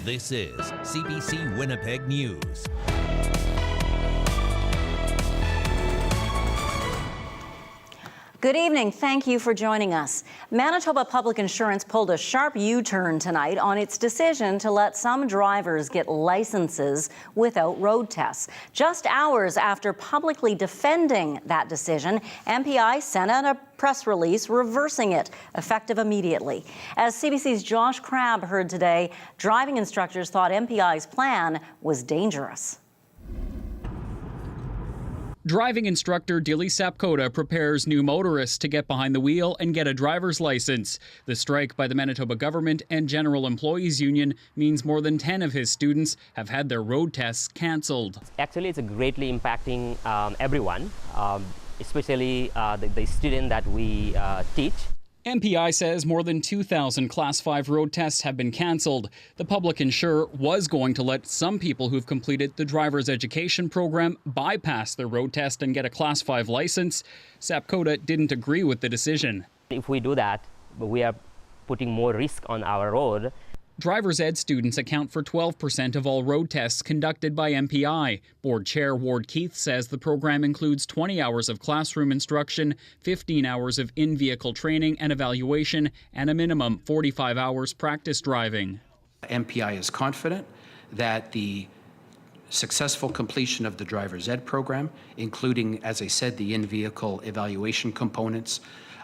This is CBC Winnipeg News. Good evening. Thank you for joining us. Manitoba Public Insurance pulled a sharp U-turn tonight on its decision to let some drivers get licenses without road tests. Just hours after publicly defending that decision, MPI sent out a press release reversing it, effective immediately. As CBC's Josh Crabb heard today, driving instructors thought MPI's plan was dangerous. Driving instructor Dilly Sapkota prepares new motorists to get behind the wheel and get a driver's license. The strike by the Manitoba government and General Employees Union means more than 10 of his students have had their road tests cancelled. Actually, it's greatly impacting everyone, especially the student that we teach. MPI says more than 2,000 Class 5 road tests have been cancelled. The public insurer was going to let some people who've completed the driver's education program bypass their road test and get a Class 5 license. Sapkota didn't agree with the decision. If we do that, we are putting more risk on our road. Driver's ed students account for 12% of all road tests conducted by MPI. Board Chair Ward Keith says the program includes 20 hours of classroom instruction, 15 hours of in-vehicle training and evaluation, and a minimum 45 hours practice driving. MPI is confident that the successful completion of the driver's ed program, including, as I said, the in-vehicle evaluation components,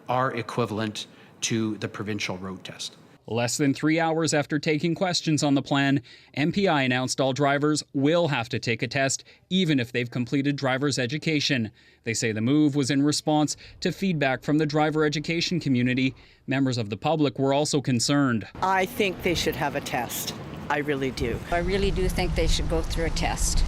are equivalent to the provincial road test. Less than 3 hours after taking questions on the plan, MPI announced all drivers will have to take a test, even if they've completed driver's education. They say the move was in response to feedback from the driver education community. Members of the public were also concerned. I think they should have a test. I really do. I really do think they should go through a test.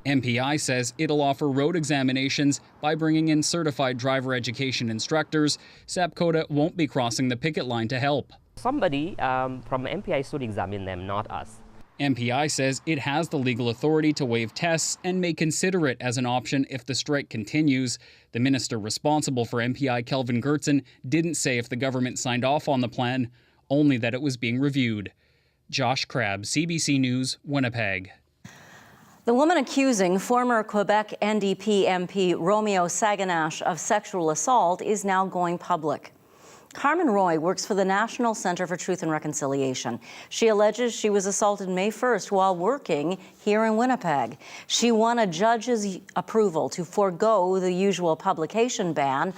MPI says it'll offer road examinations by bringing in certified driver education instructors. Sapkota won't be crossing the picket line to help. Somebody from MPI should examine them, not us. MPI says it has the legal authority to waive tests and may consider it as an option if the strike continues. The minister responsible for MPI, Kelvin Gertson, didn't say if the government signed off on the plan, only that it was being reviewed. Josh Crabb, CBC News, Winnipeg. The woman accusing former Quebec NDP MP Romeo Saganash of sexual assault is now going public. Carmen Roy works for the National Centre for Truth and Reconciliation. She alleges she was assaulted May 1st while working here in Winnipeg. She won a judge's approval to forego the usual publication ban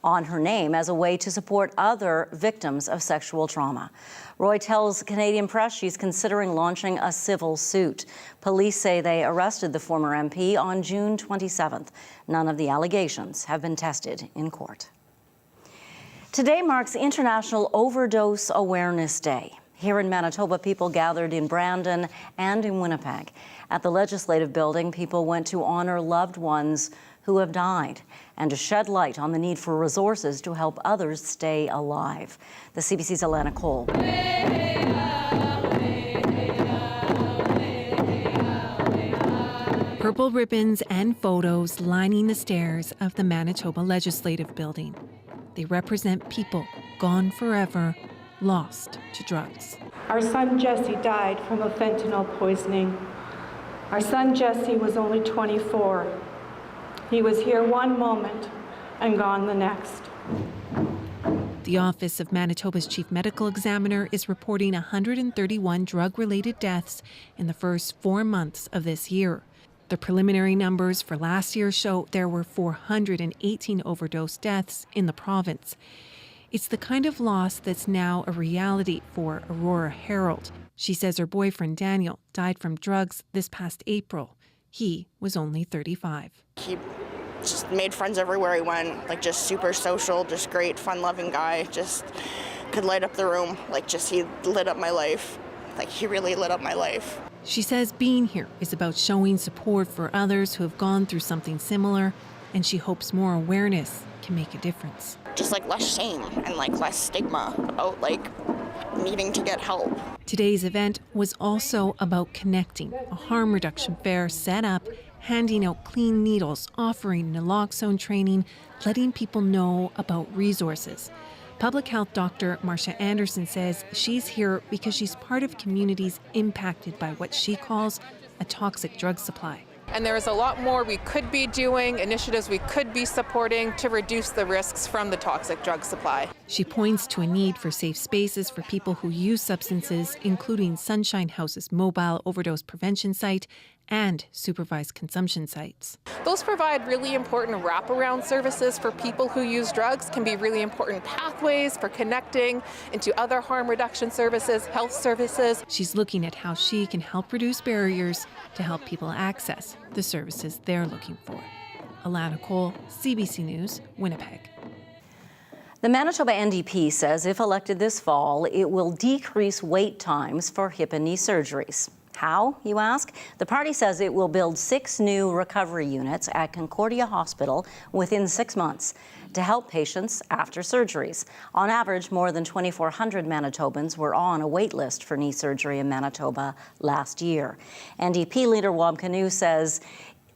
on her name as a way to support other victims of sexual trauma. Roy tells Canadian Press she's considering launching a civil suit. Police say they arrested the former MP on June 27th. None of the allegations have been tested in court. Today marks International Overdose Awareness Day. Here in Manitoba, people gathered in Brandon and in Winnipeg. At the Legislative Building, people went to honor loved ones who have died and to shed light on the need for resources to help others stay alive. The CBC's Alana Cole. Purple ribbons and photos lining the stairs of the Manitoba Legislative Building. They represent people gone forever, lost to drugs. Our son Jesse died from a fentanyl poisoning. Our son Jesse was only 24. He was here one moment and gone the next. The Office of Manitoba's Chief Medical Examiner is reporting 131 drug-related deaths in the first 4 months of this year. The preliminary numbers for last year show there were 418 overdose deaths in the province. It's the kind of loss that's now a reality for Aurora Harold. She says her boyfriend Daniel died from drugs this past April. He was only 35. He just made friends everywhere he went, like just super social, just great, fun-loving guy, just could light up the room, he lit up my life. He really lit up my life. She says being here is about showing support for others who have gone through something similar, and she hopes more awareness can make a difference. Just less shame and less stigma about needing to get help. Today's event was also about connecting. A harm reduction fair set up, handing out clean needles, offering naloxone training, letting people know about resources. Public health doctor Marcia Anderson says she's here because she's part of communities impacted by what she calls a toxic drug supply. And there is a lot more we could be doing, initiatives we could be supporting to reduce the risks from the toxic drug supply. She points to a need for safe spaces for people who use substances, including Sunshine House's mobile overdose prevention site and supervised consumption sites. Those provide really important wraparound services for people who use drugs, can be really important pathways for connecting into other harm reduction services, health services. She's looking at how she can help reduce barriers to help people access the services they're looking for. Alana Cole, CBC News, Winnipeg. The Manitoba NDP says if elected this fall, it will decrease wait times for hip and knee surgeries. How, you ask? The party says it will build 6 new recovery units at Concordia Hospital within 6 months to help patients after surgeries. On average, more than 2,400 Manitobans were on a wait list for knee surgery in Manitoba last year. NDP leader Wab Kinew says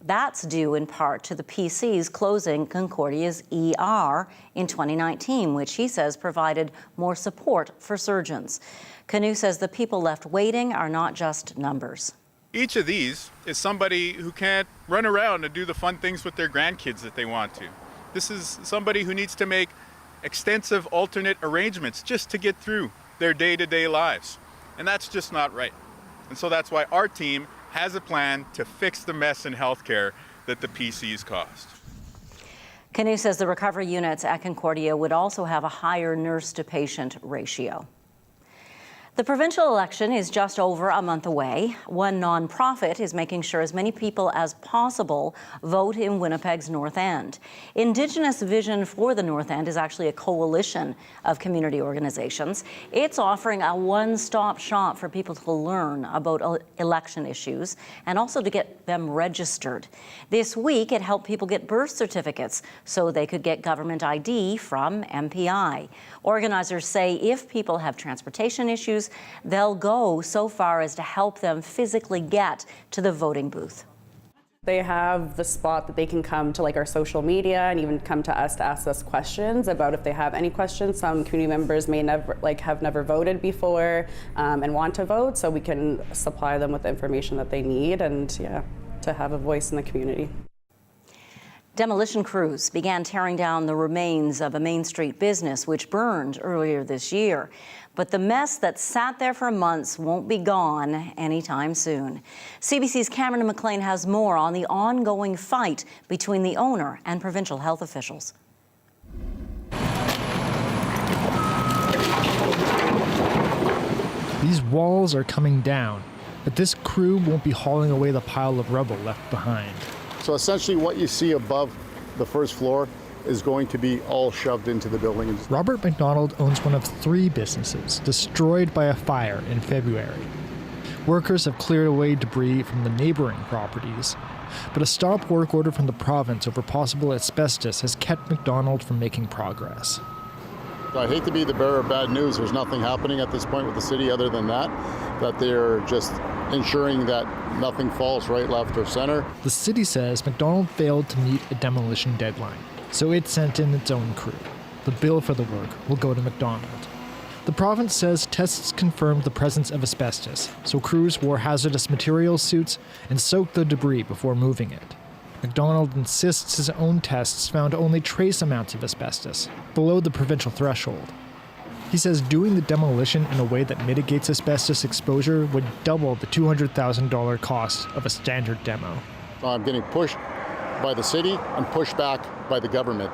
that's due in part to the PC's closing Concordia's ER in 2019, which he says provided more support for surgeons. Kinew says the people left waiting are not just numbers. Each of these is somebody who can't run around and do the fun things with their grandkids that they want to. This is somebody who needs to make extensive alternate arrangements just to get through their day-to-day lives. And that's just not right. And so that's why our team has a plan to fix the mess in healthcare that the PCs caused. Kinew says the recovery units at Concordia would also have a higher nurse-to-patient ratio. The provincial election is just over a month away. One nonprofit is making sure as many people as possible vote in Winnipeg's North End. Indigenous Vision for the North End is actually a coalition of community organizations. It's offering a one-stop shop for people to learn about election issues and also to get them registered. This week, it helped people get birth certificates so they could get government ID from MPI. Organizers say if people have transportation issues, they'll go so far as to help them physically get to the voting booth. They have the spot that they can come to, like our social media, and even come to us to ask us questions about if they have any questions. Some community members may never, have never voted before and want to vote, so we can supply them with the information that they need and to have a voice in the community. Demolition crews began tearing down the remains of a Main Street business which burned earlier this year. But the mess that sat there for months won't be gone anytime soon. CBC's Cameron McLean has more on the ongoing fight between the owner and provincial health officials. These walls are coming down, but this crew won't be hauling away the pile of rubble left behind. So essentially what you see above the first floor is going to be all shoved into the building. Robert McDonald owns one of 3 businesses destroyed by a fire in February. Workers have cleared away debris from the neighboring properties, but a stop work order from the province over possible asbestos has kept McDonald from making progress. I hate to be the bearer of bad news. There's nothing happening at this point with the city other than that they're just ensuring that nothing falls right, left, or center. The city says McDonald failed to meet a demolition deadline, so it sent in its own crew. The bill for the work will go to McDonald. The province says tests confirmed the presence of asbestos, so crews wore hazardous materials suits and soaked the debris before moving it. McDonald insists his own tests found only trace amounts of asbestos, below the provincial threshold. He says doing the demolition in a way that mitigates asbestos exposure would double the $200,000 cost of a standard demo. I'm getting pushed by the city and pushed back by the government.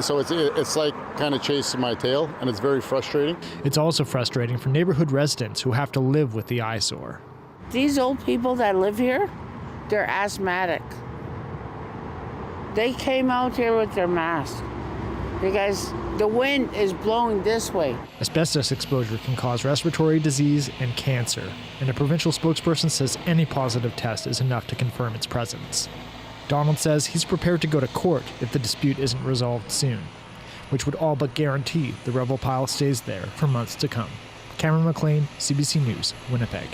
So it's like kind of chasing my tail, and it's very frustrating. It's also frustrating for neighborhood residents who have to live with the eyesore. These old people that live here, they're asthmatic. They came out here with their mask because the wind is blowing this way. Asbestos exposure can cause respiratory disease and cancer, and a provincial spokesperson says any positive test is enough to confirm its presence. Donald says he's prepared to go to court if the dispute isn't resolved soon, which would all but guarantee the rubble pile stays there for months to come. Cameron McLean, CBC News, Winnipeg.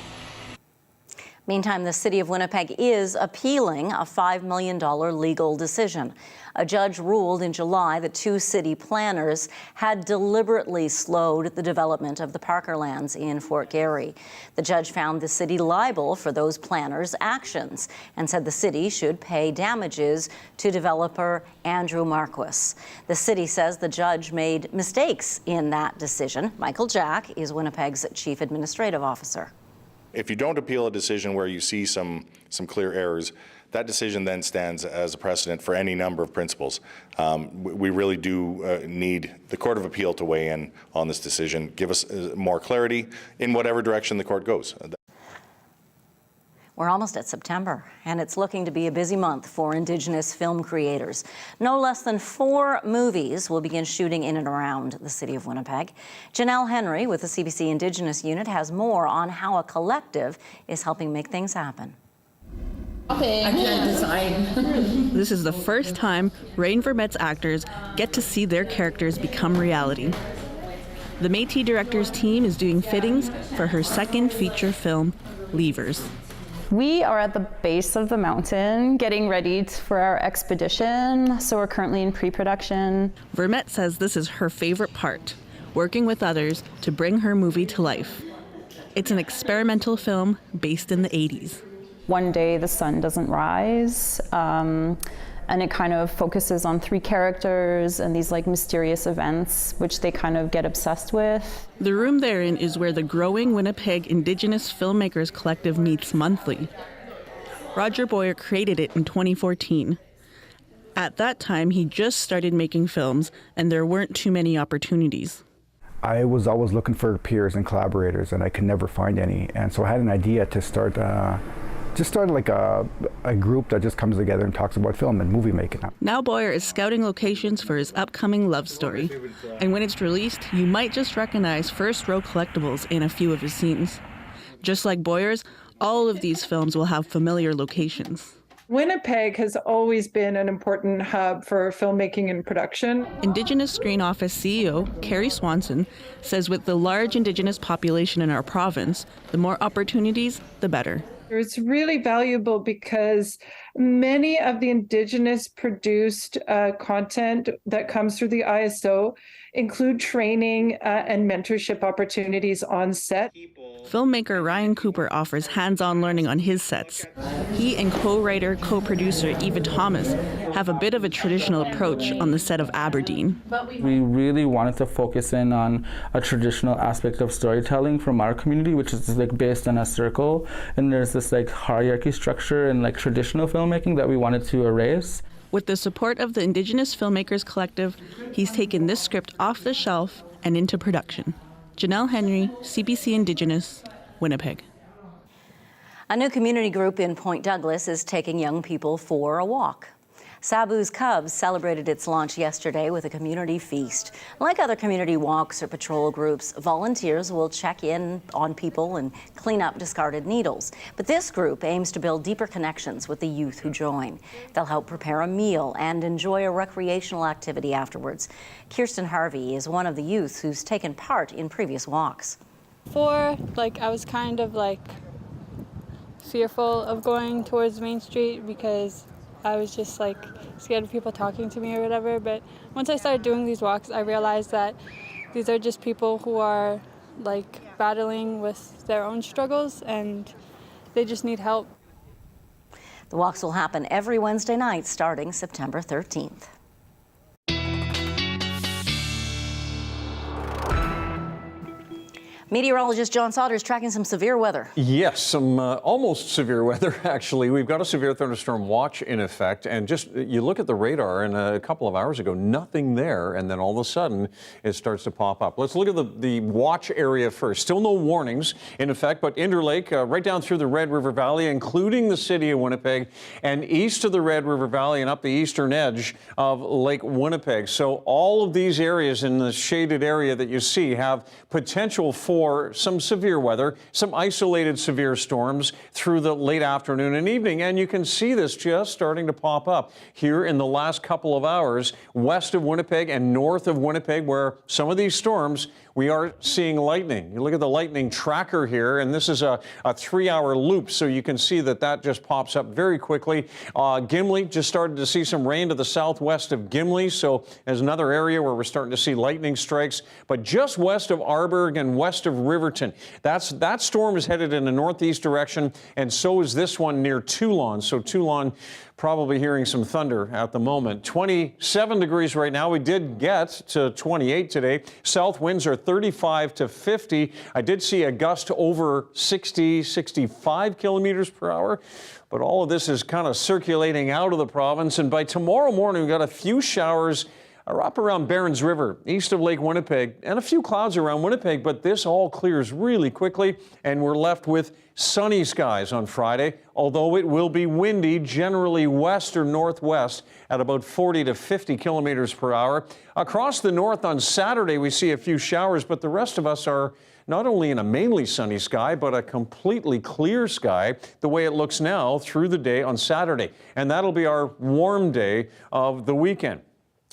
Meantime, the City of Winnipeg is appealing a $5 million legal decision. A judge ruled in July that 2 city planners had deliberately slowed the development of the Parkerlands in Fort Garry. The judge found the city liable for those planners' actions and said the city should pay damages to developer Andrew Marquis. The city says the judge made mistakes in that decision. Michael Jack is Winnipeg's chief administrative officer. If you don't appeal a decision where you see some clear errors, that decision then stands as a precedent for any number of principles. We really do need the Court of Appeal to weigh in on this decision, give us more clarity in whatever direction the court goes. We're almost at September, and it's looking to be a busy month for Indigenous film creators. No less than 4 movies will begin shooting in and around the city of Winnipeg. Janelle Henry with the CBC Indigenous unit has more on how a collective is helping make things happen. I can't decide. This is the first time Rain Vermette's actors get to see their characters become reality. The Métis director's team is doing fittings for her second feature film, Leavers. We are at the base of the mountain getting ready for our expedition, so we're currently in pre-production. Vermette says this is her favorite part, working with others to bring her movie to life. It's an experimental film based in the 80s. One day the sun doesn't rise, and it kind of focuses on 3 characters and these like mysterious events which they kind of get obsessed with. The room they're in is where the growing Winnipeg Indigenous Filmmakers Collective meets monthly. Roger Boyer created it in 2014. At that time, he just started making films, and there weren't too many opportunities. I was always looking for peers and collaborators, and I could never find any. And so I had an idea to start like a group that just comes together and talks about film and movie making. Now Boyer is scouting locations for his upcoming love story. And when it's released, you might just recognize First Row Collectibles in a few of his scenes. Just like Boyer's, all of these films will have familiar locations. Winnipeg has always been an important hub for filmmaking and production. Indigenous Screen Office CEO Carrie Swanson says with the large Indigenous population in our province, the more opportunities, the better. It's really valuable because many of the Indigenous produced content that comes through the ISO include training and mentorship opportunities on set. Filmmaker Ryan Cooper offers hands-on learning on his sets. He and co-writer, co-producer Eva Thomas have a bit of a traditional approach on the set of Aberdeen. We really wanted to focus in on a traditional aspect of storytelling from our community, which is like based on a circle, and there's this like hierarchy structure and like traditional filmmaking that we wanted to erase. With the support of the Indigenous Filmmakers Collective, he's taken this script off the shelf and into production. Janelle Henry, CBC Indigenous, Winnipeg. A new community group in Point Douglas is taking young people for a walk. Sabu's Cubs celebrated its launch yesterday with a community feast. Like other community walks or patrol groups, volunteers will check in on people and clean up discarded needles. But this group aims to build deeper connections with the youth who join. They'll help prepare a meal and enjoy a recreational activity afterwards. Kirsten Harvey is one of the youth who's taken part in previous walks. I was kind of fearful of going towards Main Street because I was just scared of people talking to me or whatever, but once I started doing these walks, I realized that these are just people who are battling with their own struggles and they just need help. The walks will happen every Wednesday night starting September 13th. Meteorologist John Sauter is tracking some severe weather. Yes, some almost severe weather, actually. We've got a severe thunderstorm watch in effect, and just you look at the radar, and a couple of hours ago, nothing there, and then all of a sudden, it starts to pop up. Let's look at the watch area first. Still no warnings in effect, but Interlake, right down through the Red River Valley, including the city of Winnipeg, and east of the Red River Valley and up the eastern edge of Lake Winnipeg. So all of these areas in the shaded area that you see have potential for for some severe weather, some isolated severe storms through the late afternoon and evening. And you can see this just starting to pop up here in the last couple of hours west of Winnipeg and north of Winnipeg, where some of these storms, we are seeing lightning. You look at the lightning tracker here, and this is a 3-hour loop, so you can see that that just pops up very quickly. Gimli, just started to see some rain to the southwest of Gimli, so there's another area where we're starting to see lightning strikes. But just west of Arborg and west of Riverton, that storm is headed in a northeast direction, and so is this one near Toulon. So Toulon, probably hearing some thunder at the moment. 27 degrees right now. We did get to 28 today. South winds are 35 to 50. I did see a gust over 60, 65 kilometers per hour. But all of this is kind of circulating out of the province. And by tomorrow morning, we've got a few showers are up around Barons River, east of Lake Winnipeg, and a few clouds around Winnipeg, but this all clears really quickly, and we're left with sunny skies on Friday, although it will be windy, generally west or northwest at about 40 to 50 kilometers per hour. Across the north on Saturday, we see a few showers, but the rest of us are not only in a mainly sunny sky, but a completely clear sky, the way it looks now through the day on Saturday. And that'll be our warm day of the weekend.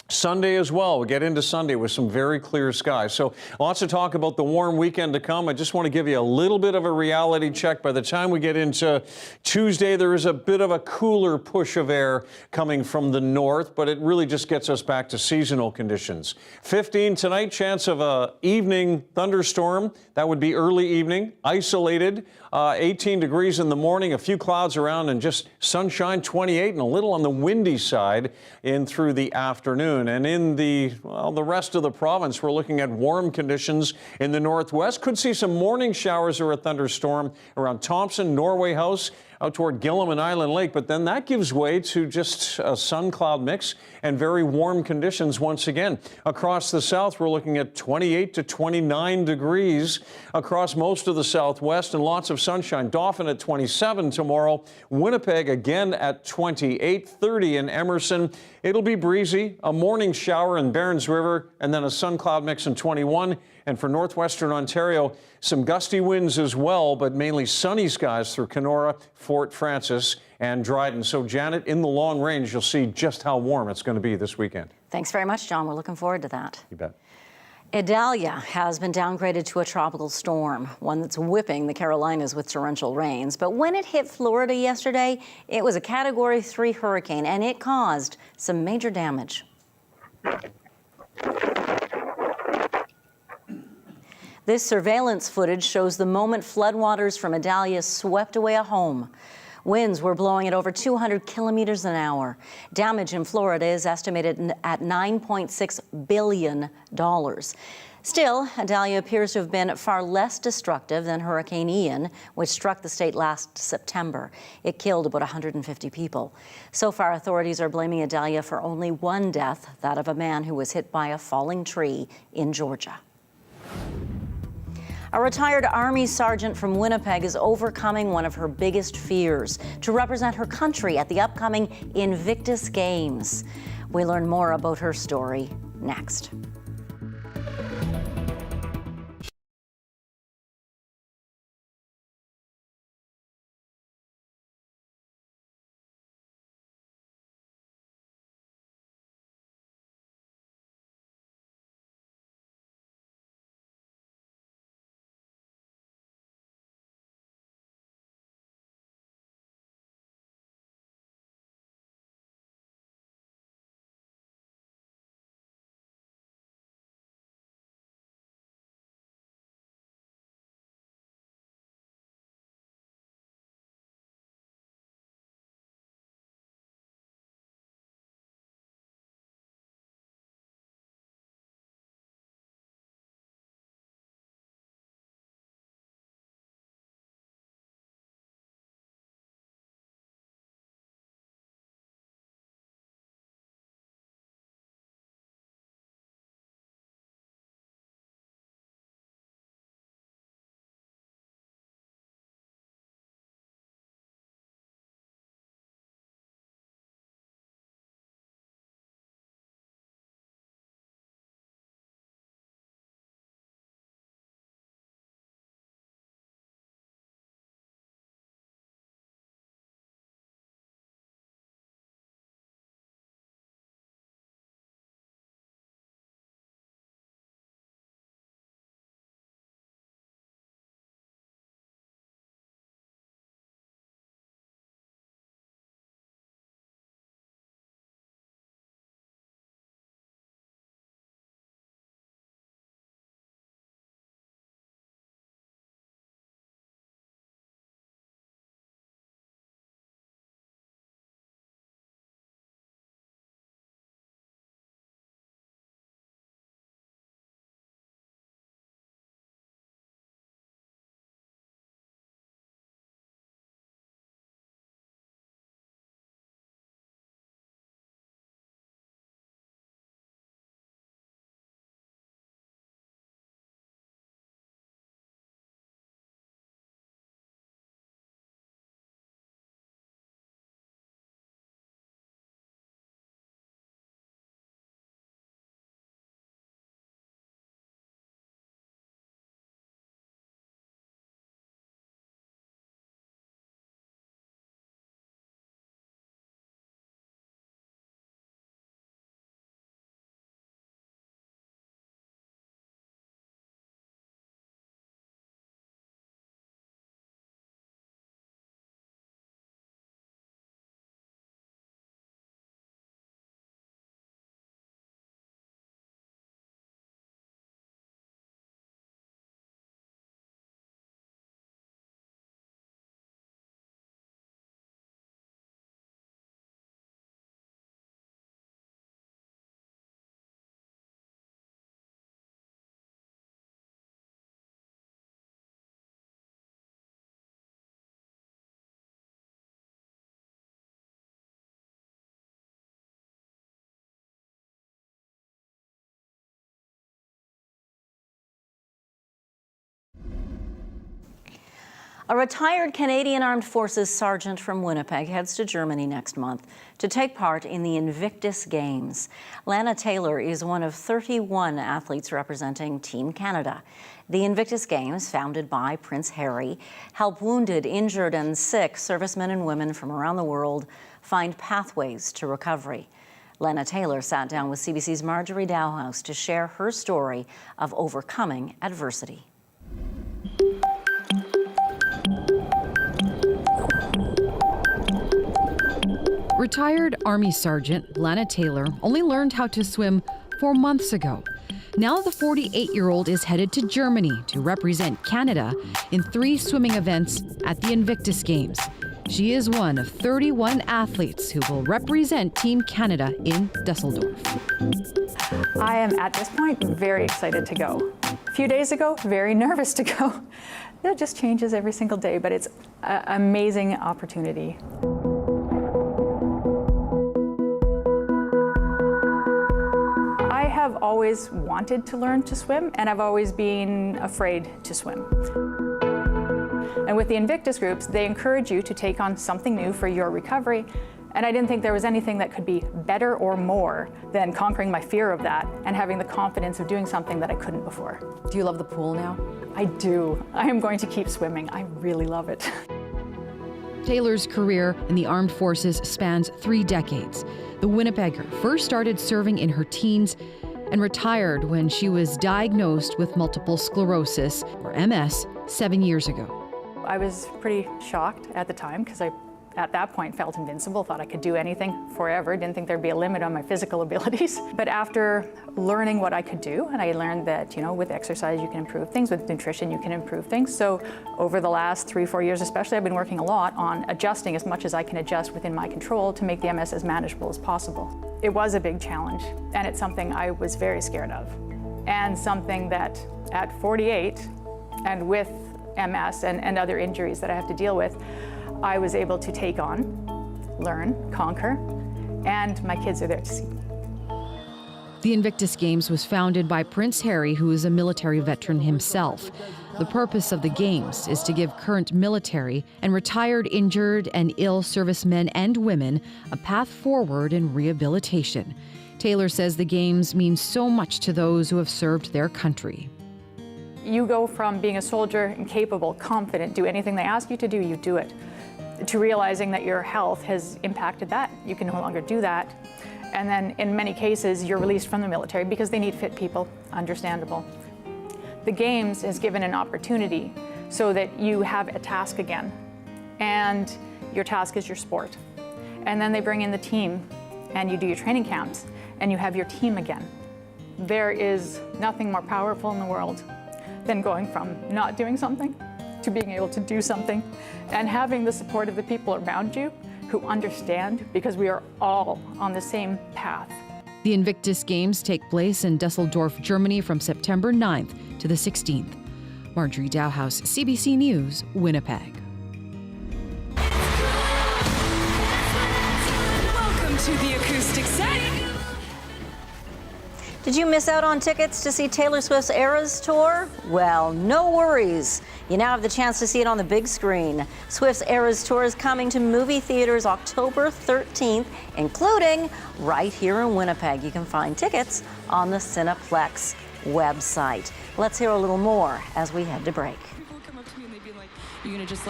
Sunday as well. We get into Sunday with some very clear skies. So lots of talk about the warm weekend to come. I just want to give you a little bit of a reality check. By the time we get into Tuesday, there is a bit of a cooler push of air coming from the north, but it really just gets us back to seasonal conditions. 15 tonight, chance of a evening thunderstorm. That would be early evening, isolated. 18 degrees in the morning, a few clouds around, and just sunshine, 28, and a little on the windy side in through the afternoon. And in the rest of the province, we're looking at warm conditions in the northwest. Could see some morning showers or a thunderstorm around Thompson, Norway House, out toward Gillam and Island Lake, but then that gives way to just a sun-cloud mix and very warm conditions once again. Across the south, we're looking at 28 to 29 degrees across most of the southwest and lots of sunshine. Dauphin at 27 tomorrow. Winnipeg again at 28, 30 in Emerson. It'll be breezy, a morning shower in Barons River, and then a sun-cloud mix in 21. And for northwestern Ontario, some gusty winds as well, but mainly sunny skies through Kenora, Fort Francis, and Dryden. So, Janet, in the long range, you'll see just how warm it's going to be this weekend. Thanks very much, John. We're looking forward to that. You bet. Idalia has been downgraded to a tropical storm, one that's whipping the Carolinas with torrential rains. But when it hit Florida yesterday, it was a Category 3 hurricane, and it caused some major damage. This surveillance footage shows the moment floodwaters from Idalia swept away a home. Winds were blowing at over 200 kilometers an hour. Damage in Florida is estimated at $9.6 billion. Still, Idalia appears to have been far less destructive than Hurricane Ian, which struck the state last September. It killed about 150 people. So far, authorities are blaming Idalia for only one death, that of a man who was hit by a falling tree in Georgia. A retired Army sergeant from Winnipeg is overcoming one of her biggest fears: to represent her country at the upcoming Invictus Games. We learn more about her story next. A retired Canadian Armed Forces sergeant from Winnipeg heads to Germany next month to take part in the Invictus Games. Lana Taylor is one of 31 athletes representing Team Canada. The Invictus Games, founded by Prince Harry, help wounded, injured, and sick servicemen and women from around the world find pathways to recovery. Lana Taylor sat down with CBC's Marjorie Dowhouse to share her story of overcoming adversity. Retired Army Sergeant Lana Taylor only learned how to swim 4 months ago. Now the 48-year-old is headed to Germany to represent Canada in 3 swimming events at the Invictus Games. She is one of 31 athletes who will represent Team Canada in Dusseldorf. I am at this point very excited to go. A few days ago, very nervous to go. It just changes every single day, but it's an amazing opportunity. I have always wanted to learn to swim, and I've always been afraid to swim. And with the Invictus groups, they encourage you to take on something new for your recovery. And I didn't think there was anything that could be better or more than conquering my fear of that and having the confidence of doing something that I couldn't before. Do you love the pool now? I do. I am going to keep swimming. I really love it. Taylor's career in the armed forces spans 3 decades. The Winnipegger first started serving in her teens and retired when she was diagnosed with multiple sclerosis, or MS, 7 years ago. I was pretty shocked at the time because I, at that point, felt invincible, thought I could do anything forever, didn't think there'd be a limit on my physical abilities. But after learning what I could do, and I learned that, with exercise you can improve things, with nutrition you can improve things. So over the last 3-4 years especially, I've been working a lot on adjusting as much as I can adjust within my control to make the MS as manageable as possible. It was a big challenge, and it's something I was very scared of, and something that at 48, and with MS and other injuries that I have to deal with, I was able to take on, learn, conquer, and my kids are there to see. The Invictus Games was founded by Prince Harry, who is a military veteran himself. The purpose of the Games is to give current military and retired, injured, and ill servicemen and women a path forward in rehabilitation. Taylor says the Games mean so much to those who have served their country. You go from being a soldier and capable, confident, do anything they ask you to do, you do it, to realizing that your health has impacted that. You can no longer do that. And then in many cases, you're released from the military because they need fit people, understandable. The Games has given an opportunity so that you have a task again, and your task is your sport. And then they bring in the team, and you do your training camps, and you have your team again. There is nothing more powerful in the world than going from not doing something to being able to do something, and having the support of the people around you who understand, because we are all on the same path. The Invictus Games take place in Dusseldorf, Germany from September 9th to the 16th. Marjorie Dowhouse, CBC News, Winnipeg. Welcome to the acoustic set. Did you miss out on tickets to see Taylor Swift's Eras Tour? Well, no worries. You now have the chance to see it on the big screen. Swift's Eras Tour is coming to movie theaters October 13th, including right here in Winnipeg. You can find tickets on the Cineplex website. Let's hear a little more as we head to break. People come up to me and they'd be like, "You're gonna just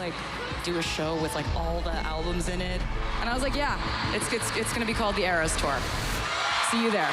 do a show with all the albums in it?" And I was like, "Yeah, it's gonna be called the Eras Tour. See you there."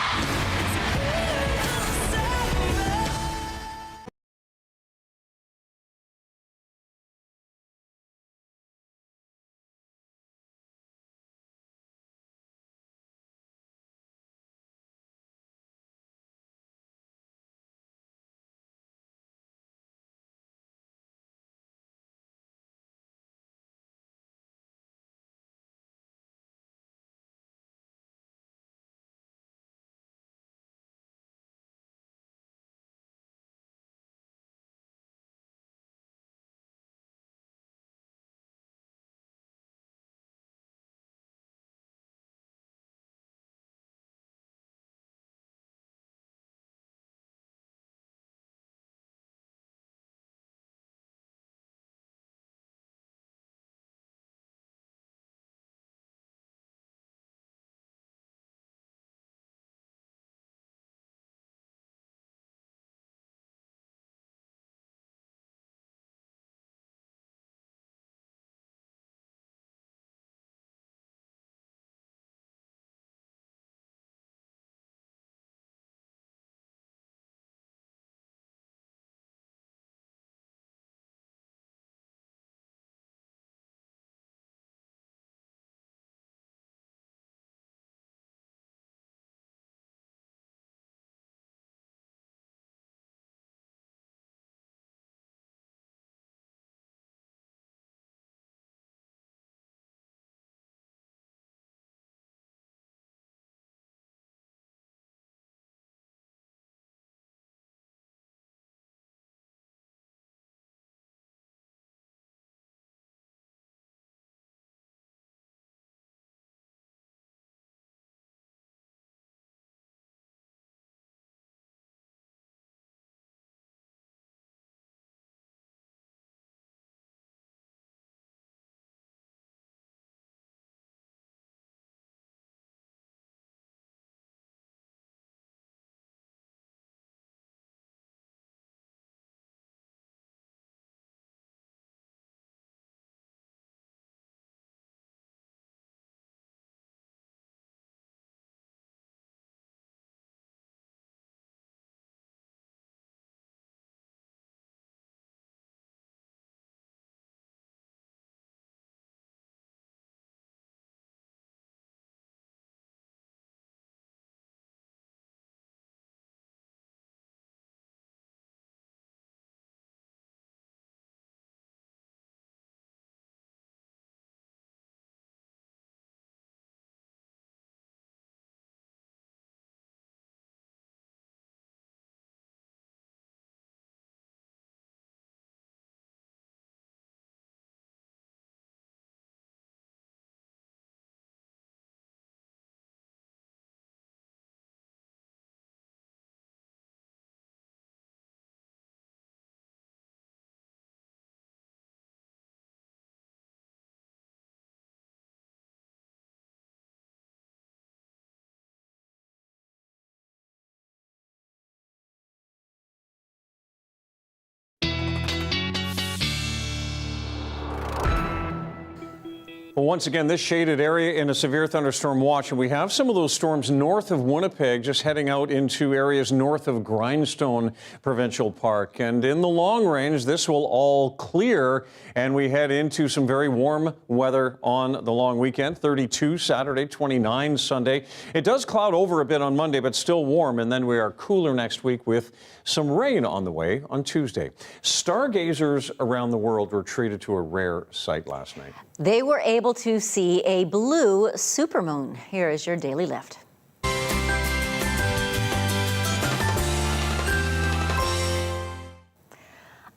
Well, once again, this shaded area in a severe thunderstorm watch, and we have some of those storms north of Winnipeg, just heading out into areas north of Grindstone Provincial Park. And in the long range, this will all clear, and we head into some very warm weather on the long weekend. 32 Saturday, 29 Sunday. It does cloud over a bit on Monday, but still warm, and then we are cooler next week with some rain on the way on Tuesday. Stargazers around the world were treated to a rare sight last night. They were able to see a blue supermoon. Here is your Daily Lift.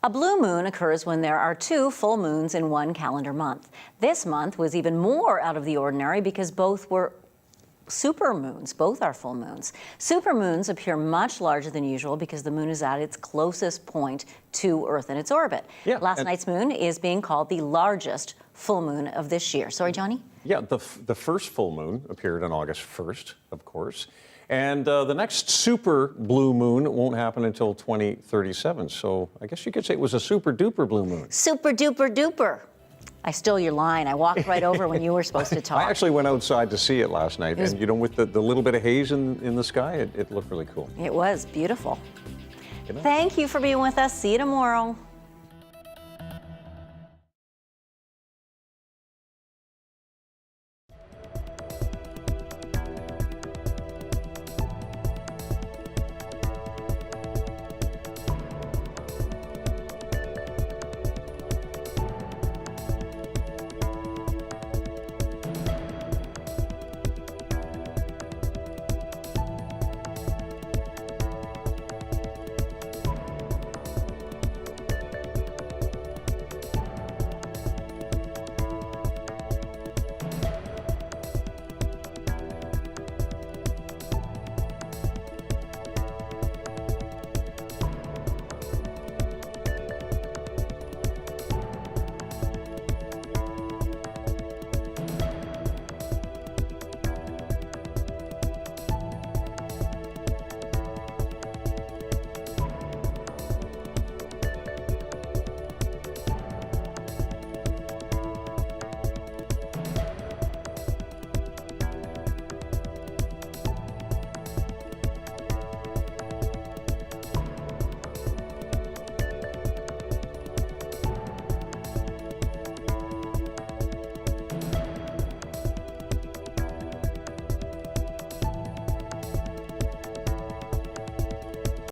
A blue moon occurs when there are 2 full moons in one calendar month. This month was even more out of the ordinary because both were supermoons. Both are full moons. Supermoons appear much larger than usual because the moon is at its closest point to Earth in its orbit. Yeah, Last night's moon is being called the largest full moon of this year. Sorry, Johnny? Yeah, the first full moon appeared on August 1st, of course. And the next super blue moon won't happen until 2037. So I guess you could say it was a super duper blue moon. Super duper duper. I stole your line. I walked right over when you were supposed to talk. I actually went outside to see it last night. And, you know, with the little bit of haze in the sky, it looked really cool. It was beautiful. Thank you for being with us. See you tomorrow.